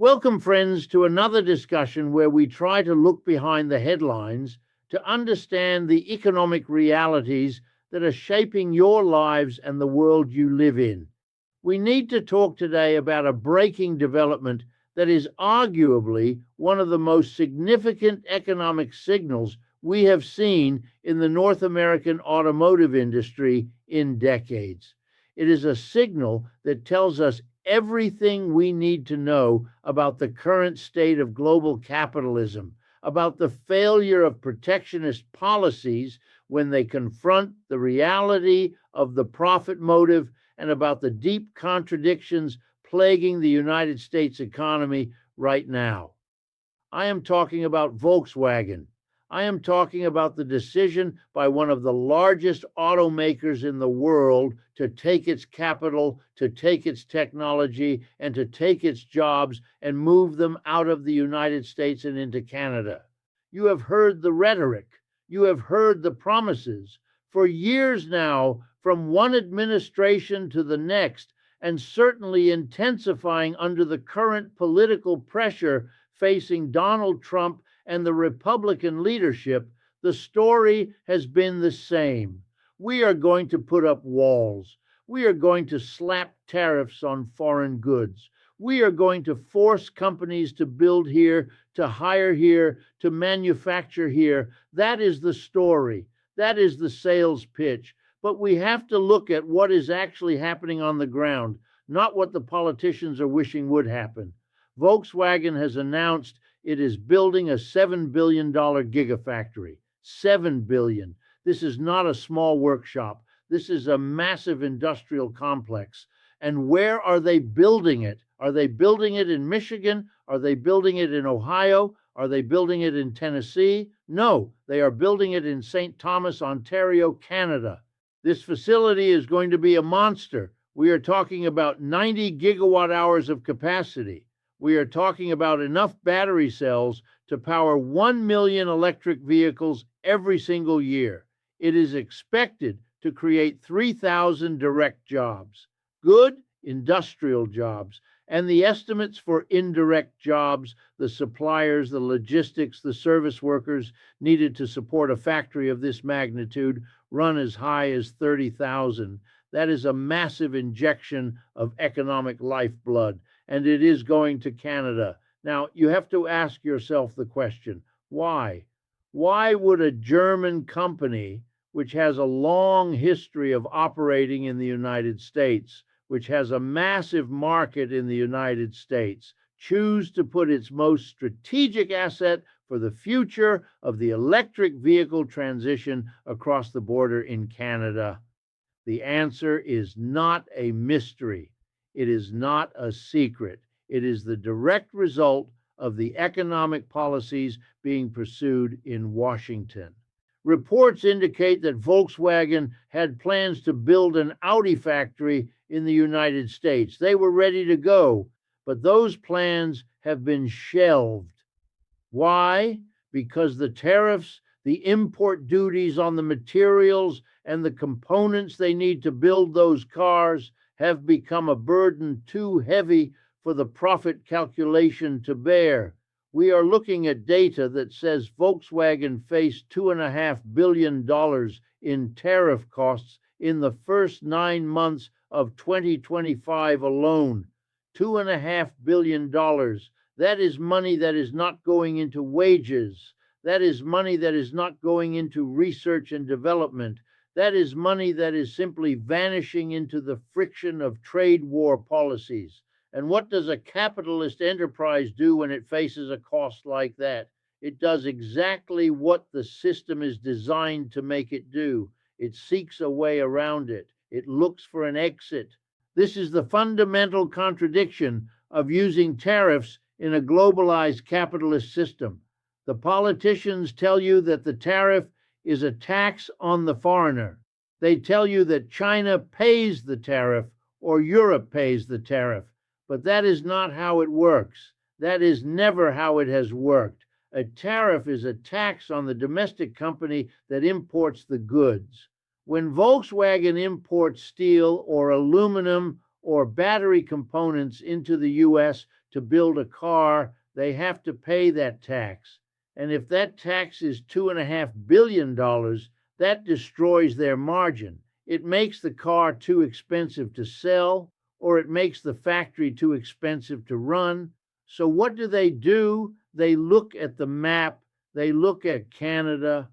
Welcome, friends, to another discussion where we try to look behind the headlines to understand the economic realities that are shaping your lives and the world you live in. We need to talk today about a breaking development that is arguably one of the most significant economic signals we have seen in the North American automotive industry in decades. It is a signal that tells us everything we need to know about the current state of global capitalism, about the failure of protectionist policies when they confront the reality of the profit motive, and about the deep contradictions plaguing the United States economy right now. I am talking about Volkswagen. I am talking about the decision by one of the largest automakers in the world to take its capital, to take its technology, and to take its jobs and move them out of the United States and into Canada. You have heard the rhetoric. You have heard the promises. For years now, from one administration to the next, and certainly intensifying under the current political pressure facing Donald Trump and the Republican leadership, the story has been the same. We are going to put up walls. We are going to slap tariffs on foreign goods. We are going to force companies to build here, to hire here, to manufacture here. That is the story. That is the sales pitch. But we have to look at what is actually happening on the ground, not what the politicians are wishing would happen. Volkswagen has announced it is building a $7 billion Gigafactory. $7 billion. This is not a small workshop. This is a massive industrial complex. And where are they building it? Are they building it in Michigan? Are they building it in Ohio? Are they building it in Tennessee? No, they are building it in St. Thomas, Ontario, Canada. This facility is going to be a monster. We are talking about 90 gigawatt hours of capacity. We are talking about enough battery cells to power 1 million electric vehicles every single year. It is expected to create 3,000 direct jobs, good industrial jobs, and the estimates for indirect jobs, the suppliers, the logistics, the service workers needed to support a factory of this magnitude run as high as 30,000. That is a massive injection of economic lifeblood, and it is going to Canada. Now, you have to ask yourself the question, why? Why would a German company, which has a long history of operating in the United States, which has a massive market in the United States, choose to put its most strategic asset for the future of the electric vehicle transition across the border in Canada? The answer is not a mystery. It is not a secret. It is the direct result of the economic policies being pursued in Washington. Reports indicate that Volkswagen had plans to build an Audi factory in the United States. They were ready to go, but those plans have been shelved. Why? Because the tariffs, the import duties on the materials and the components they need to build those cars have become a burden too heavy for the profit calculation to bear. We are looking at data that says Volkswagen faced $2.5 billion in tariff costs in the first 9 months of 2025 alone. $2.5 billion. That is money that is not going into wages. That is money that is not going into research and development. That is money that is simply vanishing into the friction of trade war policies. And what does a capitalist enterprise do when it faces a cost like that? It does exactly what the system is designed to make it do. It seeks a way around it. It looks for an exit. This is the fundamental contradiction of using tariffs in a globalized capitalist system. The politicians tell you that the tariff is a tax on the foreigner. They tell you that China pays the tariff or Europe pays the tariff. But that is not how it works. That is never how it has worked. A tariff is a tax on the domestic company that imports the goods. When Volkswagen imports steel or aluminum or battery components into the U.S. to build a car, they have to pay that tax. And if that tax is $2.5 billion, that destroys their margin. It makes the car too expensive to sell, or it makes the factory too expensive to run. So what do? They look at the map, they look at Canada,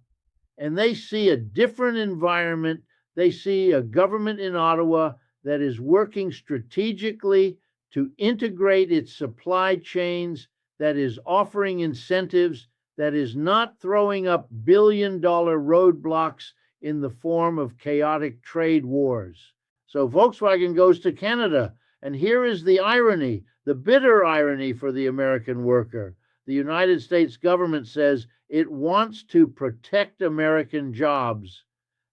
and they see a different environment. They see a government in Ottawa that is working strategically to integrate its supply chains, that is offering incentives, that is not throwing up billion-dollar roadblocks in the form of chaotic trade wars. So Volkswagen goes to Canada, and here is the irony, the bitter irony for the American worker. The United States government says it wants to protect American jobs.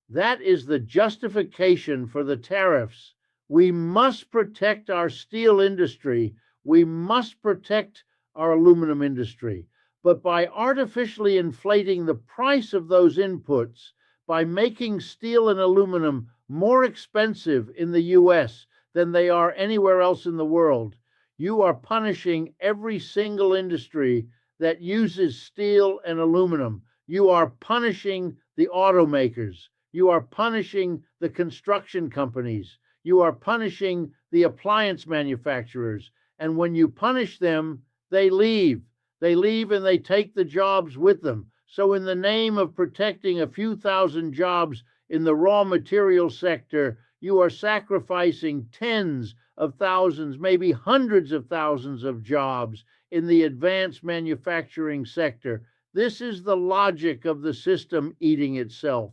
That is the justification for the tariffs. We must protect our steel industry. We must protect our aluminum industry. But by artificially inflating the price of those inputs, by making steel and aluminum more expensive in the US than they are anywhere else in the world, you are punishing every single industry that uses steel and aluminum. You are punishing the automakers. You are punishing the construction companies. You are punishing the appliance manufacturers. And when you punish them, they leave. They leave and they take the jobs with them. So in the name of protecting a few thousand jobs in the raw material sector, you are sacrificing tens of thousands, maybe hundreds of thousands of jobs in the advanced manufacturing sector. This is the logic of the system eating itself.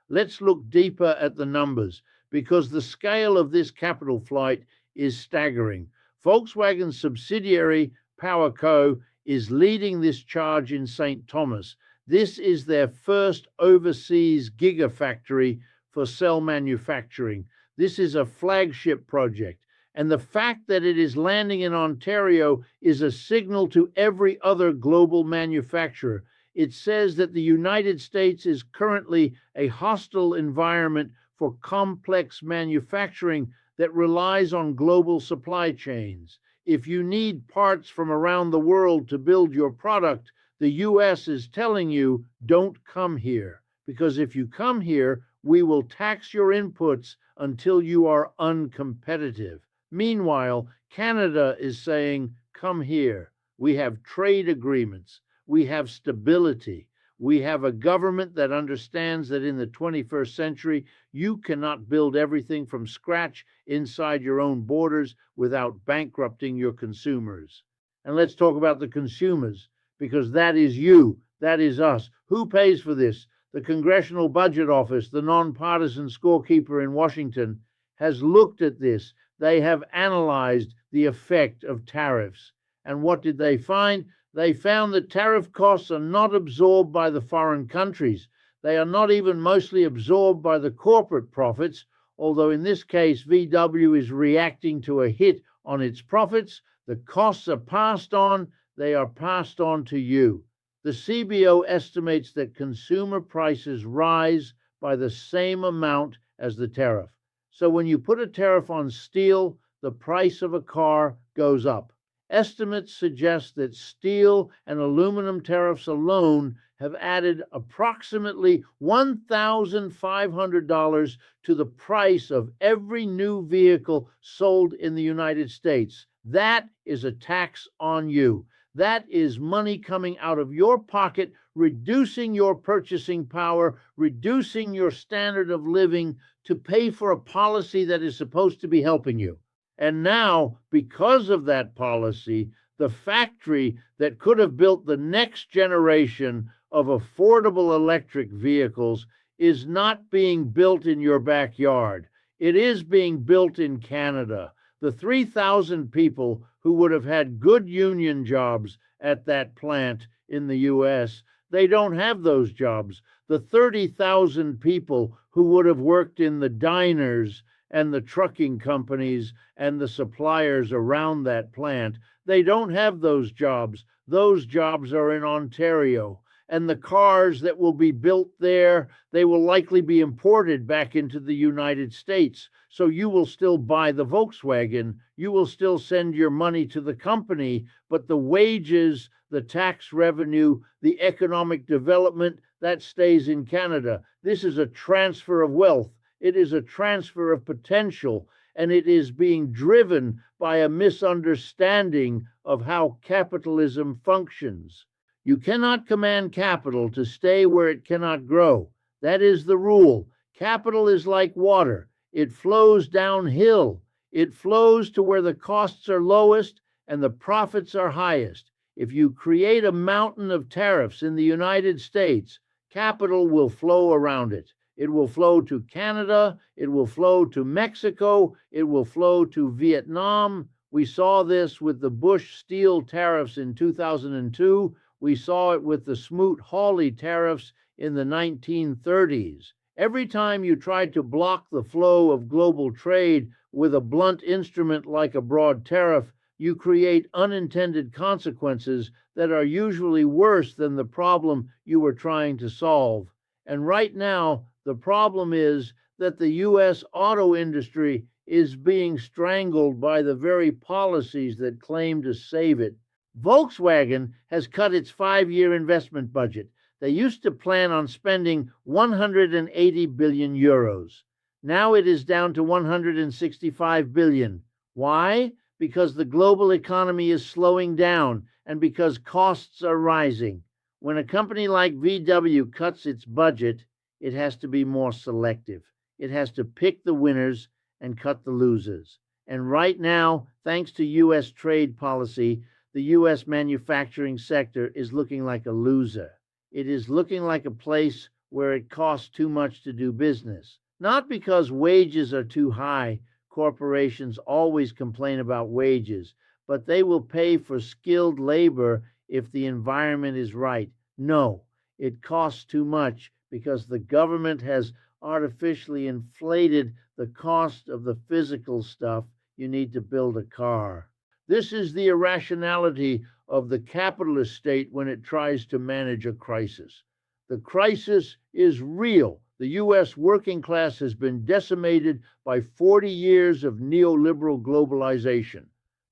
Let's look deeper at the numbers, because the scale of this capital flight is staggering. Volkswagen's subsidiary, PowerCo, is leading this charge in St. Thomas. This is their first overseas Gigafactory for cell manufacturing. This is a flagship project. And the fact that it is landing in Ontario is a signal to every other global manufacturer. It says that the United States is currently a hostile environment for complex manufacturing that relies on global supply chains. If you need parts from around the world to build your product, the US is telling you, don't come here, because if you come here, we will tax your inputs until you are uncompetitive. Meanwhile, Canada is saying, come here. We have trade agreements. We have stability. We have a government that understands that in the 21st century, you cannot build everything from scratch inside your own borders without bankrupting your consumers. And let's talk about the consumers, because that is you, that is us. Who pays for this? The Congressional Budget Office, the nonpartisan scorekeeper in Washington, has looked at this. They have analyzed the effect of tariffs. And what did they find? They found that tariff costs are not absorbed by the foreign countries. They are not even mostly absorbed by the corporate profits, although in this case, VW is reacting to a hit on its profits. The costs are passed on. They are passed on to you. The CBO estimates that consumer prices rise by the same amount as the tariff. So when you put a tariff on steel, the price of a car goes up. Estimates suggest that steel and aluminum tariffs alone have added approximately $1,500 to the price of every new vehicle sold in the United States. That is a tax on you. That is money coming out of your pocket, reducing your purchasing power, reducing your standard of living to pay for a policy that is supposed to be helping you. And now, because of that policy, the factory that could have built the next generation of affordable electric vehicles is not being built in your backyard. It is being built in Canada. The 3,000 people who would have had good union jobs at that plant in the US, they don't have those jobs. The 30,000 people who would have worked in the diners and the trucking companies and the suppliers around that plant, they don't have those jobs. Those jobs are in Ontario. and the cars that will be built there, they will likely be imported back into the United States. So you will still buy the Volkswagen, you will still send your money to the company, but the wages, the tax revenue, the economic development, that stays in Canada. This is a transfer of wealth. It is a transfer of potential, and it is being driven by a misunderstanding of how capitalism functions. You cannot command capital to stay where it cannot grow. That is the rule. Capital is like water. It flows downhill. It flows to where the costs are lowest and the profits are highest. If you create a mountain of tariffs in the United States, capital will flow around it. It will flow to Canada. It will flow to Mexico. It will flow to Vietnam. We saw this with the Bush steel tariffs in 2002. We saw it with the Smoot-Hawley tariffs in the 1930s. Every time you try to block the flow of global trade with a blunt instrument like a broad tariff, you create unintended consequences that are usually worse than the problem you were trying to solve. And right now, the problem is that the U.S. auto industry is being strangled by the very policies that claim to save it. Volkswagen has cut its 5-year investment budget. They used to plan on spending 180 billion euros. Now it is down to 165 billion. Why? Because the global economy is slowing down and because costs are rising. When a company like VW cuts its budget, it has to be more selective. It has to pick the winners and cut the losers. And right now, thanks to U.S. trade policy, the U.S. manufacturing sector is looking like a loser. It is looking like a place where it costs too much to do business. Not because wages are too high. Corporations always complain about wages, but they will pay for skilled labor if the environment is right. No, it costs too much because the government has artificially inflated the cost of the physical stuff you need to build a car. This is the irrationality of the capitalist state when it tries to manage a crisis. The crisis is real. The U.S. working class has been decimated by 40 years of neoliberal globalization.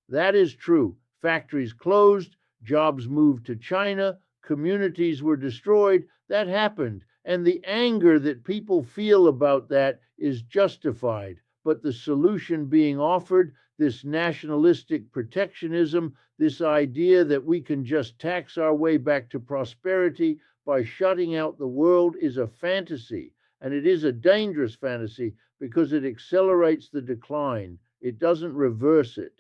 That is true. Factories closed, jobs moved to China, communities were destroyed. That happened. And the anger that people feel about that is justified. But the solution being offered, this nationalistic protectionism, this idea that we can just tax our way back to prosperity by shutting out the world, is a fantasy. And it is a dangerous fantasy because it accelerates the decline. It doesn't reverse it.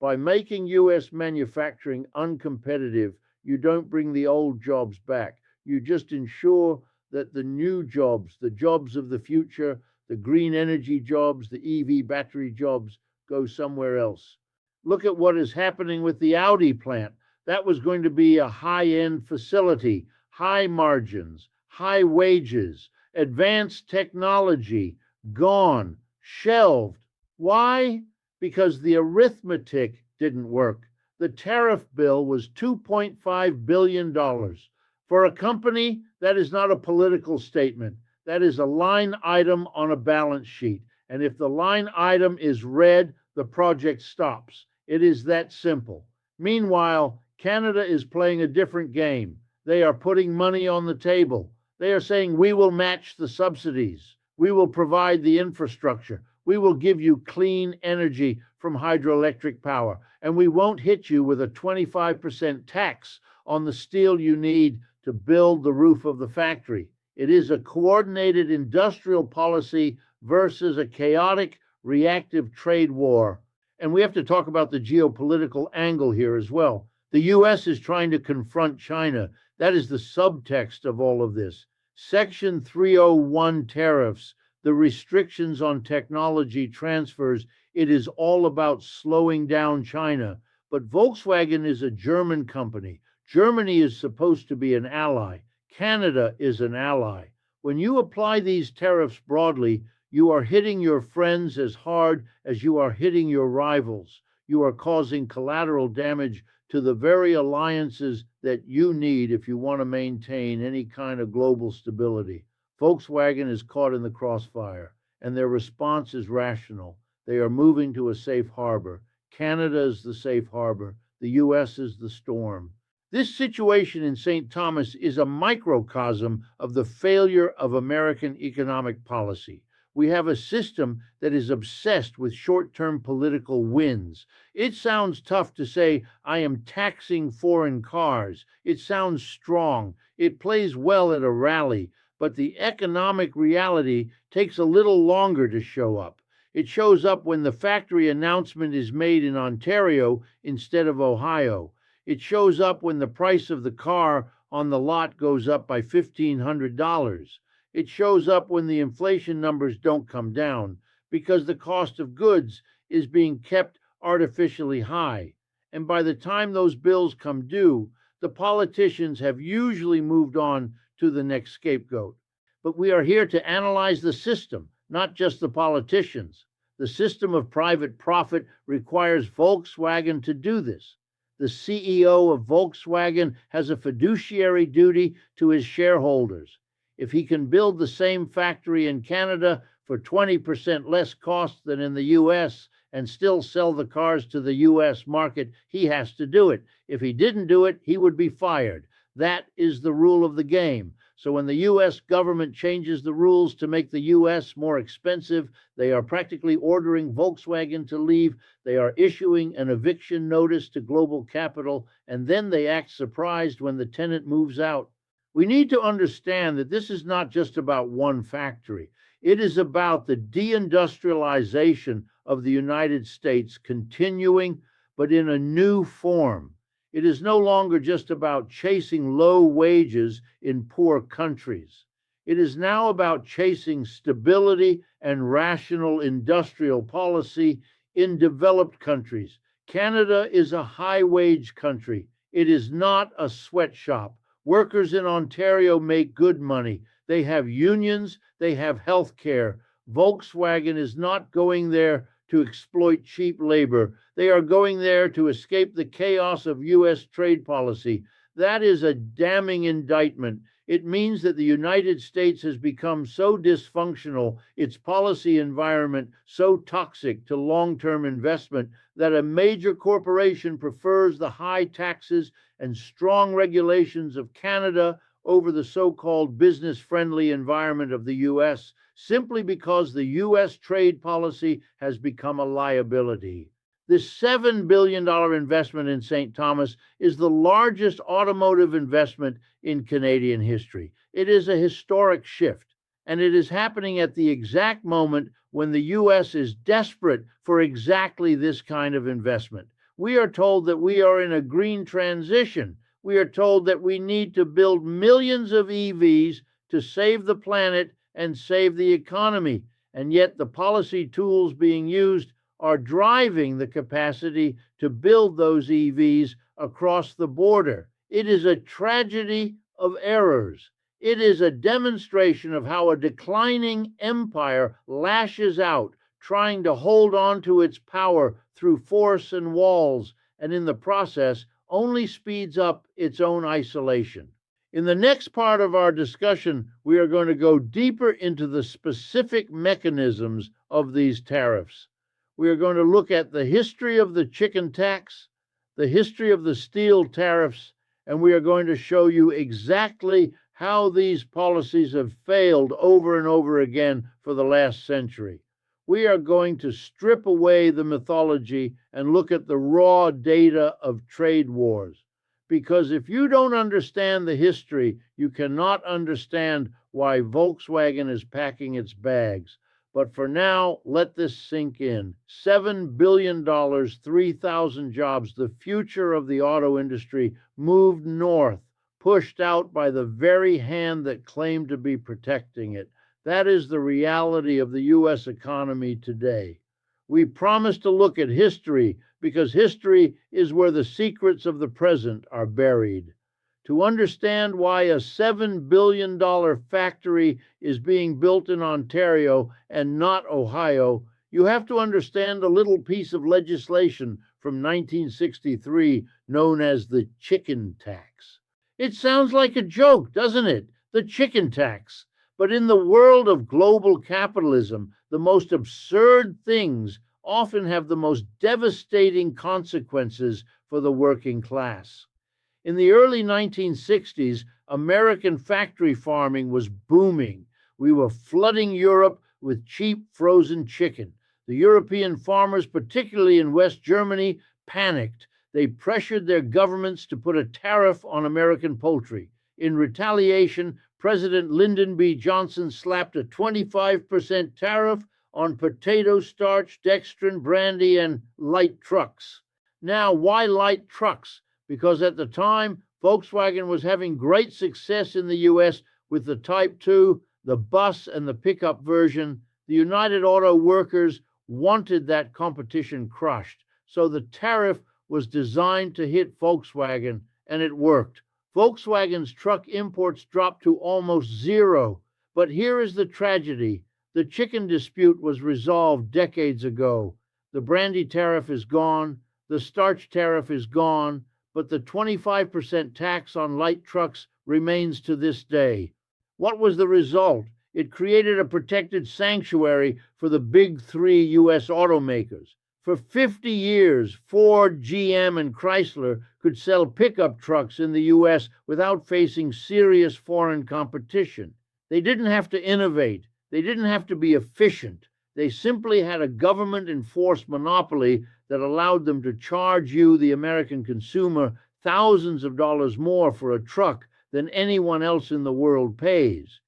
By making U.S. manufacturing uncompetitive, you don't bring the old jobs back. You just ensure that the new jobs, the jobs of the future, the green energy jobs, the EV battery jobs, go somewhere else. Look at what is happening with the Audi plant. That was going to be a high-end facility, high margins, high wages, advanced technology, gone, shelved. Why? Because the arithmetic didn't work. The tariff bill was $2.5 billion. For a company, that is not a political statement. That is a line item on a balance sheet. And if the line item is red, the project stops. It is that simple. Meanwhile, Canada is playing a different game. They are putting money on the table. They are saying, we will match the subsidies. We will provide the infrastructure. We will give you clean energy from hydroelectric power. And we won't hit you with a 25% tax on the steel you need to build the roof of the factory. It is a coordinated industrial policy versus a chaotic, reactive trade war. And we have to talk about the geopolitical angle here as well. The U.S. is trying to confront China. That is the subtext of all of this. Section 301 tariffs, the restrictions on technology transfers, it is all about slowing down China. But Volkswagen is a German company. Germany is supposed to be an ally. Canada is an ally. When you apply these tariffs broadly, you are hitting your friends as hard as you are hitting your rivals. You are causing collateral damage to the very alliances that you need if you want to maintain any kind of global stability. Volkswagen is caught in the crossfire, and their response is rational. They are moving to a safe harbor. Canada is the safe harbor. The U.S. is the storm. This situation in St. Thomas is a microcosm of the failure of American economic policy. We have a system that is obsessed with short-term political wins. It sounds tough to say, I am taxing foreign cars. It sounds strong. It plays well at a rally. But the economic reality takes a little longer to show up. It shows up when the factory announcement is made in Ontario instead of Ohio. It shows up when the price of the car on the lot goes up by $1,500. It shows up when the inflation numbers don't come down because the cost of goods is being kept artificially high. And by the time those bills come due, the politicians have usually moved on to the next scapegoat. But we are here to analyze the system, not just the politicians. The system of private profit requires Volkswagen to do this. The CEO of Volkswagen has a fiduciary duty to his shareholders. If he can build the same factory in Canada for 20% less cost than in the U.S. and still sell the cars to the U.S. market, he has to do it. If he didn't do it, he would be fired. That is the rule of the game. So when the U.S. government changes the rules to make the U.S. more expensive, they are practically ordering Volkswagen to leave. They are issuing an eviction notice to global capital, and then they act surprised when the tenant moves out. We need to understand that this is not just about one factory. It is about the deindustrialization of the United States continuing, but in a new form. It is no longer just about chasing low wages in poor countries. It is now about chasing stability and rational industrial policy in developed countries. Canada is a high-wage country. It is not a sweatshop. Workers in Ontario make good money. They have unions. They have health care. Volkswagen is not going there to exploit cheap labor. They are going there to escape the chaos of U.S. trade policy. That is a damning indictment. It means that the United States has become so dysfunctional, its policy environment so toxic to long-term investment, that a major corporation prefers the high taxes and strong regulations of Canada over the so-called business-friendly environment of the U.S. simply because the U.S. trade policy has become a liability. This $7 billion investment in St. Thomas is the largest automotive investment in Canadian history. It is a historic shift, and it is happening at the exact moment when the U.S. is desperate for exactly this kind of investment. We are told that we are in a green transition. We are told that we need to build millions of EVs to save the planet and save the economy, and yet the policy tools being used are driving the capacity to build those EVs across the border. It is a tragedy of errors. It is a demonstration of how a declining empire lashes out, trying to hold on to its power through force and walls, and in the process only speeds up its own isolation. In the next part of our discussion, we are going to go deeper into the specific mechanisms of these tariffs. We are going to look at the history of the chicken tax, the history of the steel tariffs, and we are going to show you exactly how these policies have failed over and over again for the last century. We are going to strip away the mythology and look at the raw data of trade wars. Because if you don't understand the history, you cannot understand why Volkswagen is packing its bags. But for now, let this sink in. $7 billion, 3,000 jobs, the future of the auto industry moved north, pushed out by the very hand that claimed to be protecting it. That is the reality of the U.S. economy today. We promise to look at history because history is where the secrets of the present are buried. To understand why a $7 billion factory is being built in Ontario and not Ohio, you have to understand a little piece of legislation from 1963 known as the chicken tax. It sounds like a joke, doesn't it? The chicken tax. But in the world of global capitalism, the most absurd things often have the most devastating consequences for the working class. In the early 1960s, American factory farming was booming. We were flooding Europe with cheap frozen chicken. The European farmers, particularly in West Germany, panicked. They pressured their governments to put a tariff on American poultry. In retaliation, President Lyndon B. Johnson slapped a 25% tariff on potato starch, dextrin, brandy, and light trucks. Now, why light trucks? Because at the time, Volkswagen was having great success in the US with the Type 2, the bus, and the pickup version. The United Auto Workers wanted that competition crushed, so the tariff was designed to hit Volkswagen, and it worked. Volkswagen's truck imports dropped to almost zero. But here is the tragedy. The chicken dispute was resolved decades ago. The brandy tariff is gone, the starch tariff is gone, but the 25% tax on light trucks remains to this day. What was the result? It created a protected sanctuary for the big three U.S. automakers. For 50 years, Ford, GM, and Chrysler could sell pickup trucks in the U.S. without facing serious foreign competition. They didn't have to innovate. They didn't have to be efficient. They simply had a government-enforced monopoly that allowed them to charge you, the American consumer, thousands of dollars more for a truck than anyone else in the world pays.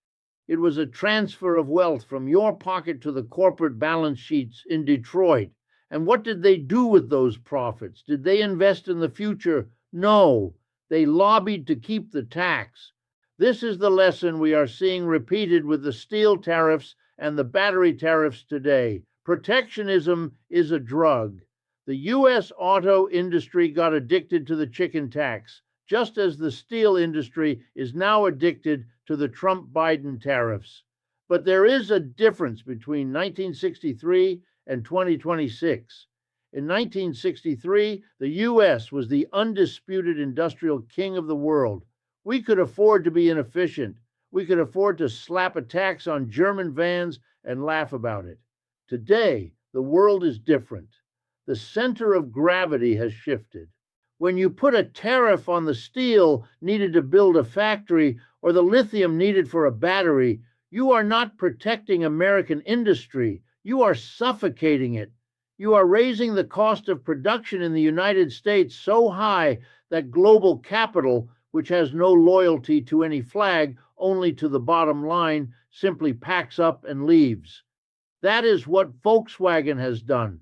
It was a transfer of wealth from your pocket to the corporate balance sheets in Detroit. And what did they do with those profits? Did they invest in the future? No. They lobbied to keep the tax. This is the lesson we are seeing repeated with the steel tariffs and the battery tariffs today. Protectionism is a drug. The U.S. auto industry got addicted to the chicken tax, just as the steel industry is now addicted to the Trump-Biden tariffs. But there is a difference between 1963 and 2026. In 1963, the U.S. was the undisputed industrial king of the world. We could afford to be inefficient. We could afford to slap a tax on German vans and laugh about it. Today, the world is different. The center of gravity has shifted. When you put a tariff on the steel needed to build a factory or the lithium needed for a battery, you are not protecting American industry. You are suffocating it. You are raising the cost of production in the United States so high that global capital, which has no loyalty to any flag, only to the bottom line, simply packs up and leaves. That is what Volkswagen has done.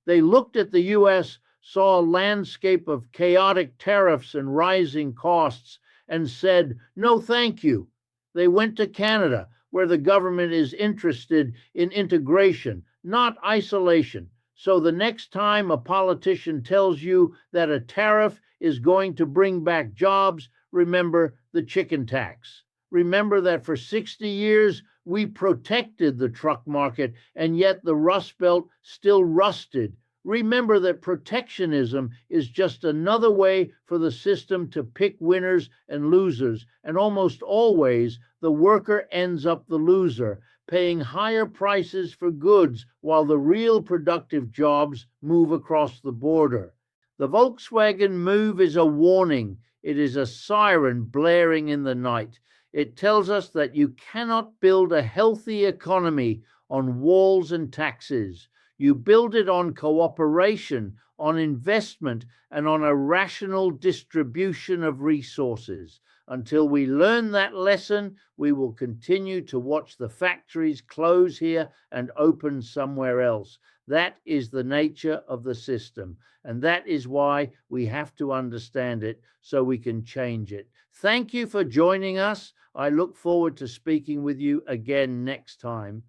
They looked at the U.S., saw a landscape of chaotic tariffs and rising costs, and said, no, thank you. They went to Canada, where the government is interested in integration, not isolation. So the next time a politician tells you that a tariff is going to bring back jobs, remember the chicken tax. Remember that for 60 years, we protected the truck market, and yet the Rust Belt still rusted. Remember that protectionism is just another way for the system to pick winners and losers, and almost always the worker ends up the loser, paying higher prices for goods while the real productive jobs move across the border. The Volkswagen move is a warning. It is a siren blaring in the night. It tells us that you cannot build a healthy economy on walls and taxes. You build it on cooperation, on investment, and on a rational distribution of resources. Until we learn that lesson, we will continue to watch the factories close here and open somewhere else. That is the nature of the system, and that is why we have to understand it so we can change it. Thank you for joining us. I look forward to speaking with you again next time.